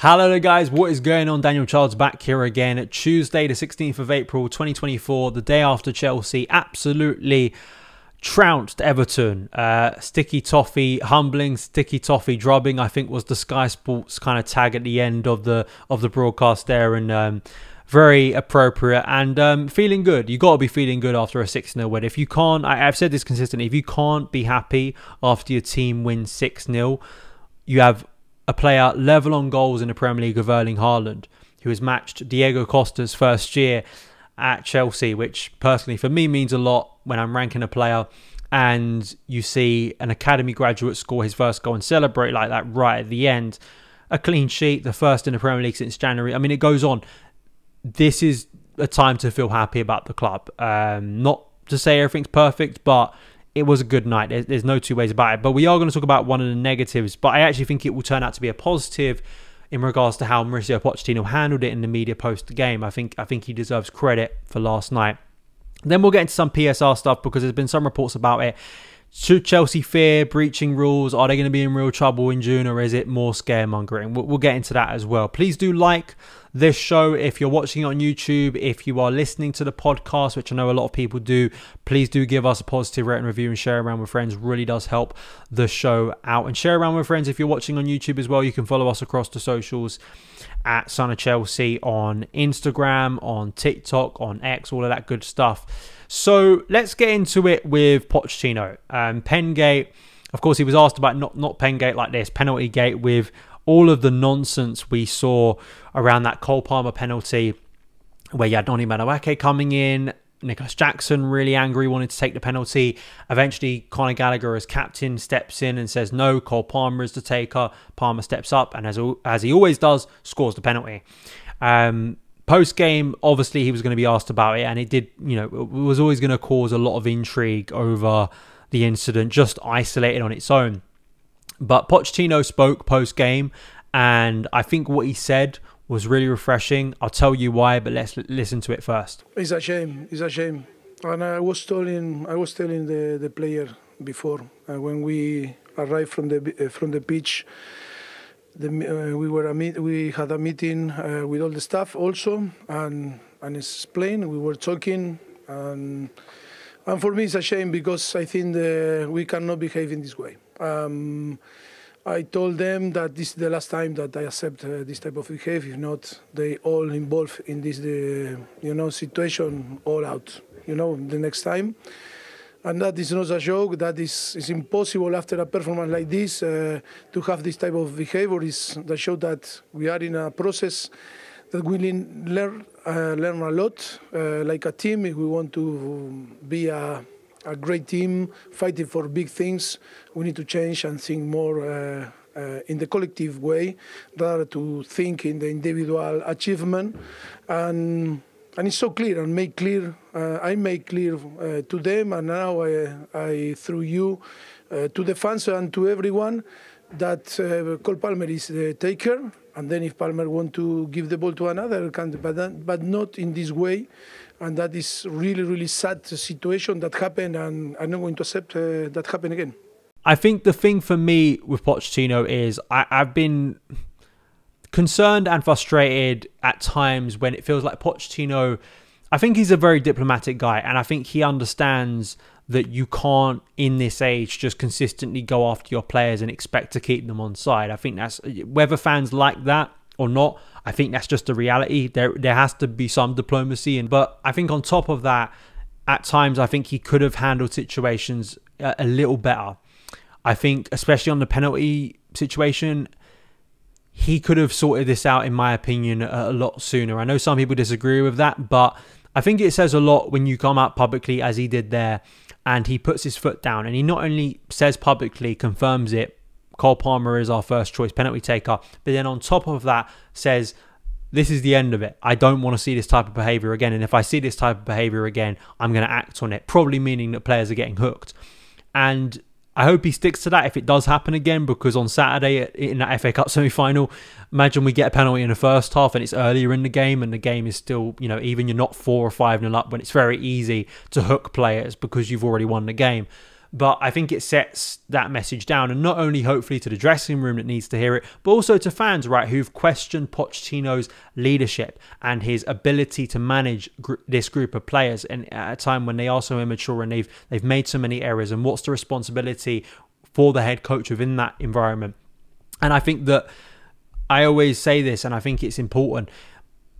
Hello there guys, what is going on? Daniel Childs back here again. Tuesday the 16th of April 2024, the day after Chelsea absolutely trounced Everton. Sticky toffee, humbling, sticky toffee drubbing, I think was the Sky Sports kind of tag at the end of the broadcast there, and very appropriate and feeling good. You got to be feeling good after a 6-0 win. If you can't, I've said this consistently, if you can't be happy after your team wins 6-0, you have a player level on goals in the Premier League of Erling Haaland, who has matched Diego Costa's first year at Chelsea, which personally for me means a lot when I'm ranking a player and you see an academy graduate score his first goal and celebrate like that right at the end. A clean sheet, the first in the Premier League since January. I mean, it goes on. This is a time to feel happy about the club. Not to say everything's perfect, but it was a good night. There's no two ways about it. But we are going to talk about one of the negatives. But I actually think it will turn out to be a positive in regards to how Mauricio Pochettino handled it in the media post the game. I think he deserves credit for last night. Then we'll get into some PSR stuff because there's been some reports about it. Should Chelsea fear breaching rules? Are they going to be in real trouble in June, or is it more scaremongering? We'll get into that as well. Please do like this show if you're watching it on YouTube. If you are listening to the podcast, which I know a lot of people do, please do give us a positive rating, review, and share around with friends. Really does help the show out. And share around with friends if you're watching on YouTube as well. You can follow us across the socials at SonOfChelsea on Instagram, on TikTok, on X, all of that good stuff. So let's get into it with Pochettino. Pengate, of course, he was asked about not Pengate like this, penalty gate, with all of the nonsense we saw around that Cole Palmer penalty, where you had Noni Madueke coming in, Nicholas Jackson really angry, wanted to take the penalty. Eventually, Conor Gallagher as captain steps in and says, no, Cole Palmer is the taker. Palmer steps up and, as he always does, scores the penalty. Post-game, obviously, he was going to be asked about it, and it did, it was always going to cause a lot of intrigue over the incident, just isolated on its own. But Pochettino spoke post-game, and I think what he said was really refreshing. I'll tell you why, but let's listen to it first. It's a shame. It's a shame. And I was telling the player before when we arrived from the pitch. We had a meeting with all the staff also, and explained. We were talking, and for me it's a shame because I think we cannot behave in this way. I told them that this is the last time that I accept this type of behavior. If not, they all involved in this situation all out. The next time. And that is not a joke. That is impossible after a performance like this to have this type of behavior. That show that we are in a process that we learn a lot, like a team. If we want to be a great team fighting for big things, we need to change and think more in the collective way, rather to think in the individual achievement. And it's so clear and made clear. I made clear to them, and now I through you to the fans and to everyone that Cole Palmer is the taker. And then if Palmer want to give the ball to another, but not in this way. And that is really, really sad situation that happened, and I'm not going to accept that happen again. I think the thing for me with Pochettino is I've been concerned and frustrated at times when it feels like Pochettino, I think he's a very diplomatic guy, and I think he understands that you can't, in this age, just consistently go after your players and expect to keep them on side. I think that's, whether fans like that or not, I think that's just the reality. There has to be some diplomacy, but I think on top of that, at times I think he could have handled situations a little better. I think, especially on the penalty situation, he could have sorted this out, in my opinion, a lot sooner. I know some people disagree with that, but I think it says a lot when you come out publicly, as he did there, and he puts his foot down. And he not only says publicly, confirms it, Cole Palmer is our first choice penalty taker, but then on top of that says, this is the end of it. I don't want to see this type of behaviour again. And if I see this type of behaviour again, I'm going to act on it. Probably meaning that players are getting hooked. And I hope he sticks to that if it does happen again, because on Saturday in that FA Cup semi-final, imagine we get a penalty in the first half and it's earlier in the game and the game is still, even you're not 4 or 5-0 up, when it's very easy to hook players because you've already won the game. But I think it sets that message down, and not only hopefully to the dressing room that needs to hear it, but also to fans, right, who've questioned Pochettino's leadership and his ability to manage this group of players, and at a time when they are so immature and they've made so many errors, and what's the responsibility for the head coach within that environment. And I think that I always say this, and I think it's important.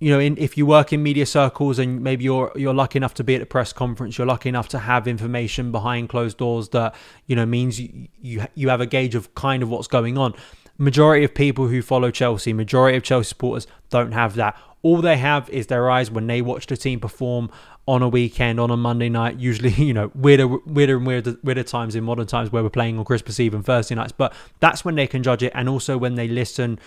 You know, if you work in media circles and maybe you're lucky enough to be at a press conference, you're lucky enough to have information behind closed doors that, you know, means you have a gauge of kind of what's going on. Majority of people who follow Chelsea, majority of Chelsea supporters don't have that. All they have is their eyes when they watch the team perform on a weekend, on a Monday night, usually, you know, weirder times in modern times where we're playing on Christmas Eve and Thursday nights. But that's when they can judge it, and also when they listen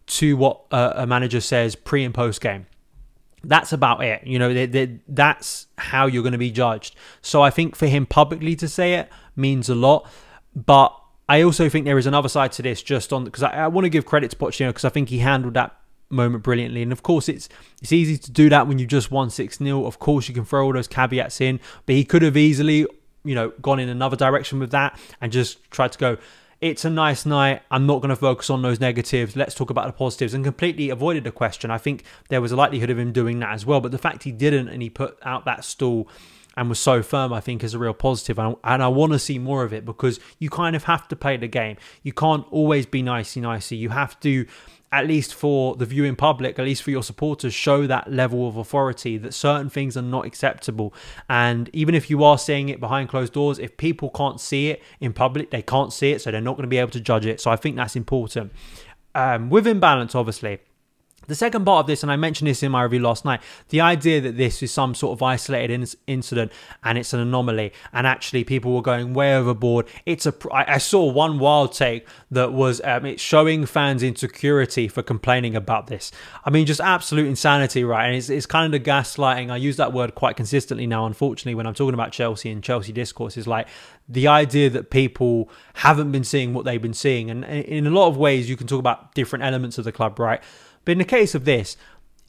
to what a manager says pre and post game. That's about it. You know, that's how you're going to be judged. So I think for him publicly to say it means a lot. But I also think there is another side to this, just on because I want to give credit to Pochettino, because I think he handled that moment brilliantly. And of course, it's easy to do that when you just won 6-0. Of course, you can throw all those caveats in, but he could have easily, you know, gone in another direction with that and just tried to go, it's a nice night, I'm not going to focus on those negatives, let's talk about the positives, and completely avoided the question. I think there was a likelihood of him doing that as well, but the fact he didn't and he put out that stall and was so firm, I think is a real positive. And I want to see more of it, because you kind of have to play the game. You can't always be nicey. You have to, at least for the viewing public, at least for your supporters, show that level of authority that certain things are not acceptable. And even if you are saying it behind closed doors, if people can't see it in public, they can't see it, so they're not going to be able to judge it. So I think that's important. With imbalance, obviously. The second part of this, and I mentioned this in my review last night, the idea that this is some sort of isolated incident and it's an anomaly, and actually people were going way overboard. I saw one wild take that was it's showing fans' insecurity for complaining about this. I mean, just absolute insanity, right? And it's kind of the gaslighting. I use that word quite consistently now, unfortunately, when I'm talking about Chelsea and Chelsea discourse, is like the idea that people haven't been seeing what they've been seeing. And in a lot of ways, you can talk about different elements of the club, right? But in the case of this,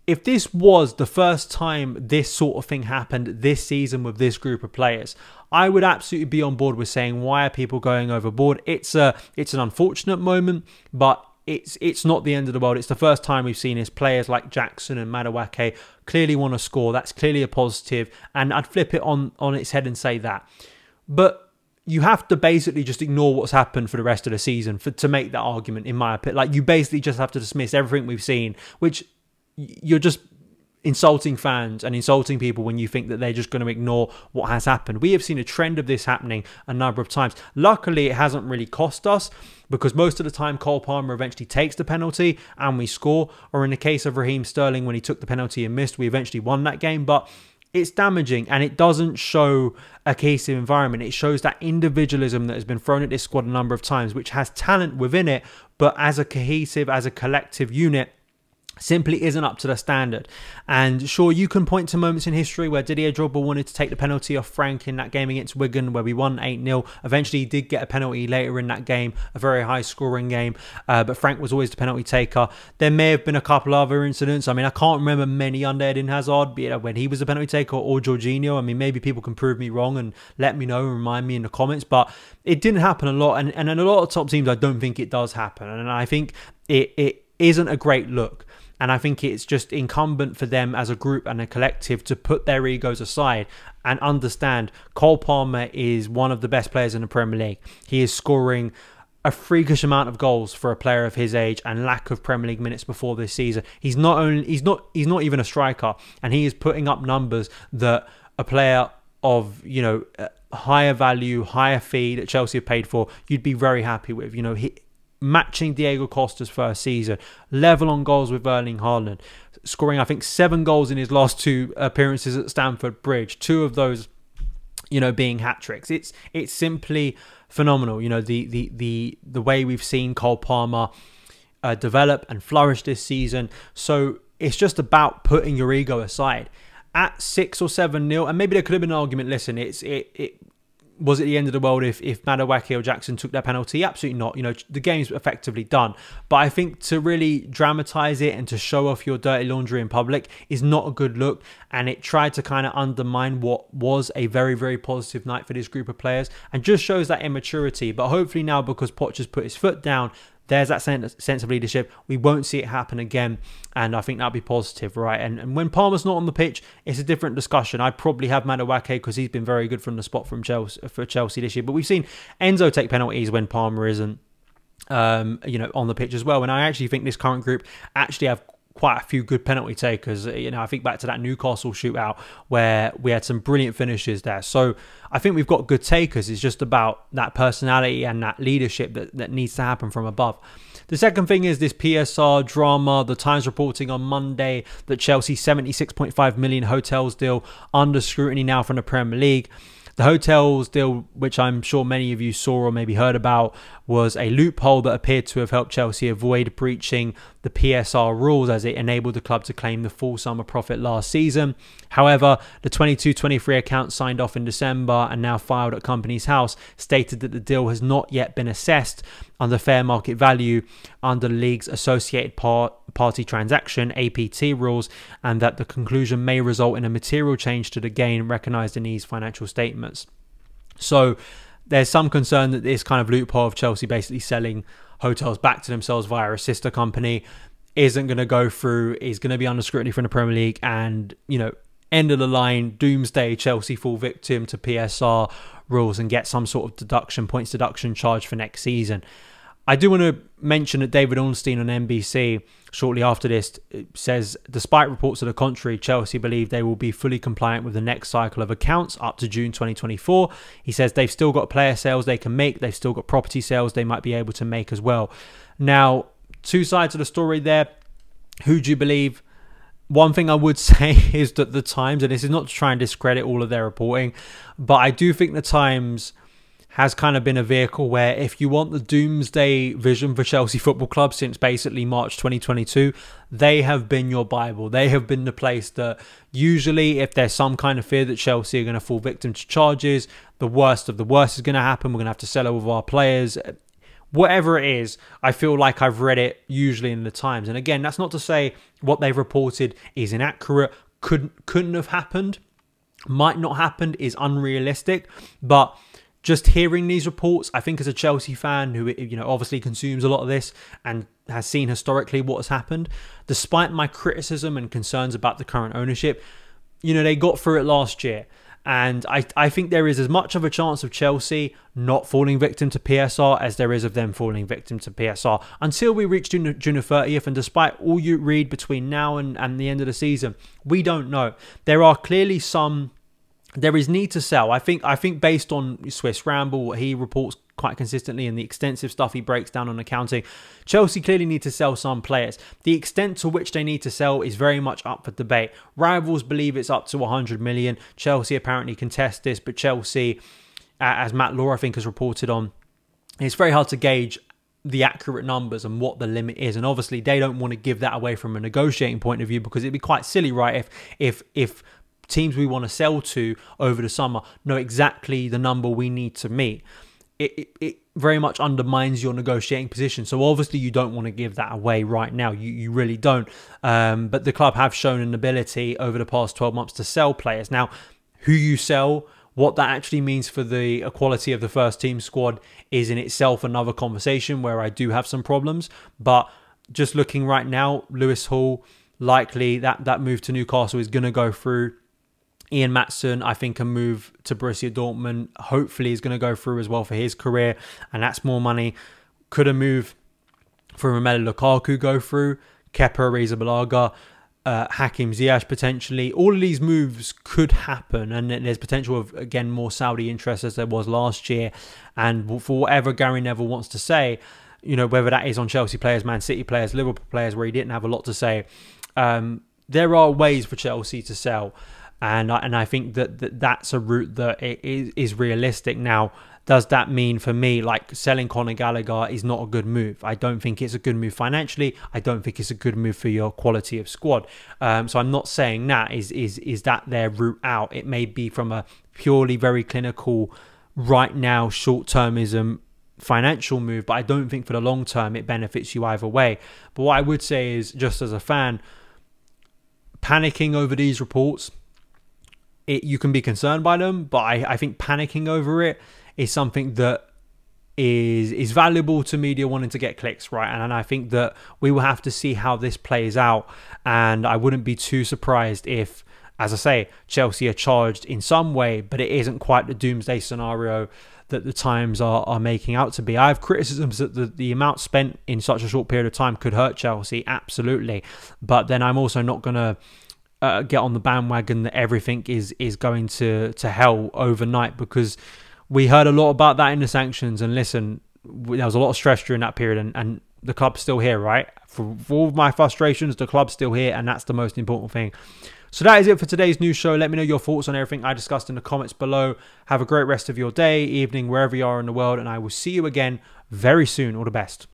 if this was the first time this sort of thing happened this season with this group of players, I would absolutely be on board with saying, why are people going overboard? It's an unfortunate moment, but it's not the end of the world. It's the first time we've seen this. Players like Jackson and Madueke clearly want to score. That's clearly a positive, and I'd flip it on its head and say that. But you have to basically just ignore what's happened for the rest of the season to make that argument, in my opinion. Like, you basically just have to dismiss everything we've seen, which you're just insulting fans and insulting people when you think that they're just going to ignore what has happened. We have seen a trend of this happening a number of times. Luckily, it hasn't really cost us, because most of the time Cole Palmer eventually takes the penalty and we score. Or in the case of Raheem Sterling, when he took the penalty and missed, we eventually won that game. But it's damaging, and it doesn't show a cohesive environment. It shows that individualism that has been thrown at this squad a number of times, which has talent within it, but as a cohesive, as a collective unit, simply isn't up to the standard. And sure, you can point to moments in history where Didier Drogba wanted to take the penalty off Frank in that game against Wigan where we won 8-0. Eventually, he did get a penalty later in that game, a very high-scoring game, but Frank was always the penalty taker. There may have been a couple other incidents. I mean, I can't remember many under Eden Hazard, be it when he was the penalty taker or Jorginho. I mean, maybe people can prove me wrong and let me know and remind me in the comments, but it didn't happen a lot. And in a lot of top teams, I don't think it does happen. And I think it isn't a great look. And I think it's just incumbent for them as a group and a collective to put their egos aside and understand Cole Palmer is one of the best players in the Premier League. He is scoring a freakish amount of goals for a player of his age and lack of Premier League minutes before this season. He's not even a striker, and he is putting up numbers that a player of, you know, higher value, higher fee that Chelsea have paid for, you'd be very happy with. You know, matching Diego Costa's first season, level on goals with Erling Haaland, scoring, I think, 7 goals in his last 2 appearances at Stamford Bridge, 2 of those, you know, being hat-tricks. It's simply phenomenal. You know, the way we've seen Cole Palmer develop and flourish this season. So it's just about putting your ego aside. At 6 or 7-0, and maybe there could have been an argument, listen, Was it the end of the world if Madueke or Jackson took that penalty? Absolutely not. You know, the game's effectively done. But I think to really dramatise it and to show off your dirty laundry in public is not a good look. And it tried to kind of undermine what was a very, very positive night for this group of players and just shows that immaturity. But hopefully now, because Poch has put his foot down, there's that sense of leadership. We won't see it happen again. And I think that'll be positive, right? And when Palmer's not on the pitch, it's a different discussion. I'd probably have Madueke because he's been very good from the spot from Chelsea, for Chelsea this year. But we've seen Enzo take penalties when Palmer isn't, you know, on the pitch as well. And I actually think this current group actually have quite a few good penalty takers. You know, I think back to that Newcastle shootout where we had some brilliant finishes there. So I think we've got good takers. It's just about that personality and that leadership that needs to happen from above. The second thing is this PSR drama. The Times reporting on Monday that Chelsea's 76.5 million hotels deal under scrutiny now from the Premier League. The hotels deal, which I'm sure many of you saw or maybe heard about, was a loophole that appeared to have helped Chelsea avoid breaching the PSR rules as it enabled the club to claim the full sum of profit last season. However, the 22-23 account signed off in December and now filed at Companies House stated that the deal has not yet been assessed under fair market value under the league's associated party transaction APT rules, and that the conclusion may result in a material change to the gain recognised in these financial statements. So there's some concern that this kind of loophole of Chelsea basically selling hotels back to themselves via a sister company isn't going to go through, is going to be under scrutiny from the Premier League, and, you know, end of the line, doomsday, Chelsea fall victim to PSR rules and get some sort of points deduction charge for next season. I do want to mention that David Ornstein on NBC shortly after this says, despite reports to the contrary, Chelsea believe they will be fully compliant with the next cycle of accounts up to June 2024. He says they've still got player sales they can make. They've still got property sales they might be able to make as well. Now, two sides of the story there. Who do you believe? One thing I would say is that the Times, and this is not to try and discredit all of their reporting, but I do think the Times has kind of been a vehicle where if you want the doomsday vision for Chelsea Football Club since basically March 2022, they have been your Bible. They have been the place that usually if there's some kind of fear that Chelsea are going to fall victim to charges, the worst of the worst is going to happen. We're going to have to sell over our players. Whatever it is, I feel like I've read it usually in the Times. And again, that's not to say what they've reported is inaccurate, couldn't have happened, might not happen, is unrealistic, but just hearing these reports, I think as a Chelsea fan who, you know, obviously consumes a lot of this and has seen historically what has happened, despite my criticism and concerns about the current ownership, you know, they got through it last year. And I think there is as much of a chance of Chelsea not falling victim to PSR as there is of them falling victim to PSR until we reach June the 30th. And despite all you read between now and the end of the season, we don't know. There are clearly there is need to sell. I think based on Swiss Ramble, what he reports quite consistently and the extensive stuff he breaks down on accounting, Chelsea clearly need to sell some players. The extent to which they need to sell is very much up for debate. Rivals believe it's up to 100 million. Chelsea apparently contest this, but Chelsea, as Matt Law I think has reported on, it's very hard to gauge the accurate numbers and what the limit is. And obviously they don't want to give that away from a negotiating point of view, because it'd be quite silly, right, if teams we want to sell to over the summer know exactly the number we need to meet. It very much undermines your negotiating position. So obviously you don't want to give that away right now. You really don't. But the club have shown an ability over the past 12 months to sell players. Now, who you sell, what that actually means for the quality of the first team squad is in itself another conversation where I do have some problems. But just looking right now, Lewis Hall, likely that move to Newcastle is going to go through. Ian Maatsen, I think, a move to Borussia Dortmund, hopefully is going to go through as well for his career, and that's more money. Could a move for Romelu Lukaku go through? Kepa Arrizabalaga, Hakim Ziyech potentially. All of these moves could happen, and there's potential of, again, more Saudi interest as there was last year. And for whatever Gary Neville wants to say, you know, whether that is on Chelsea players, Man City players, Liverpool players, where he didn't have a lot to say, there are ways for Chelsea to sell. And I think that's a route that is realistic. Now, does that mean for me, like, selling Conor Gallagher is not a good move? I don't think it's a good move financially. I don't think it's a good move for your quality of squad. So I'm not saying that is that their route out. It may be from a purely very clinical right now short-termism financial move, but I don't think for the long term it benefits you either way. But what I would say is, just as a fan, panicking over these reports, you can be concerned by them, but I think panicking over it is something that is valuable to media wanting to get clicks, right? And I think that we will have to see how this plays out, and I wouldn't be too surprised if, as I say, Chelsea are charged in some way, but it isn't quite the doomsday scenario that the Times are making out to be. I have criticisms that the amount spent in such a short period of time could hurt Chelsea, absolutely. But then I'm also not going to get on the bandwagon that everything is going to hell overnight, because we heard a lot about that in the sanctions. And listen, there was a lot of stress during that period, and the club's still here, right? For all of my frustrations, the club's still here, and that's the most important thing. So that is it for today's news show. Let me know your thoughts on everything I discussed in the comments below. Have a great rest of your day, evening, wherever you are in the world, and I will see you again very soon. All the best.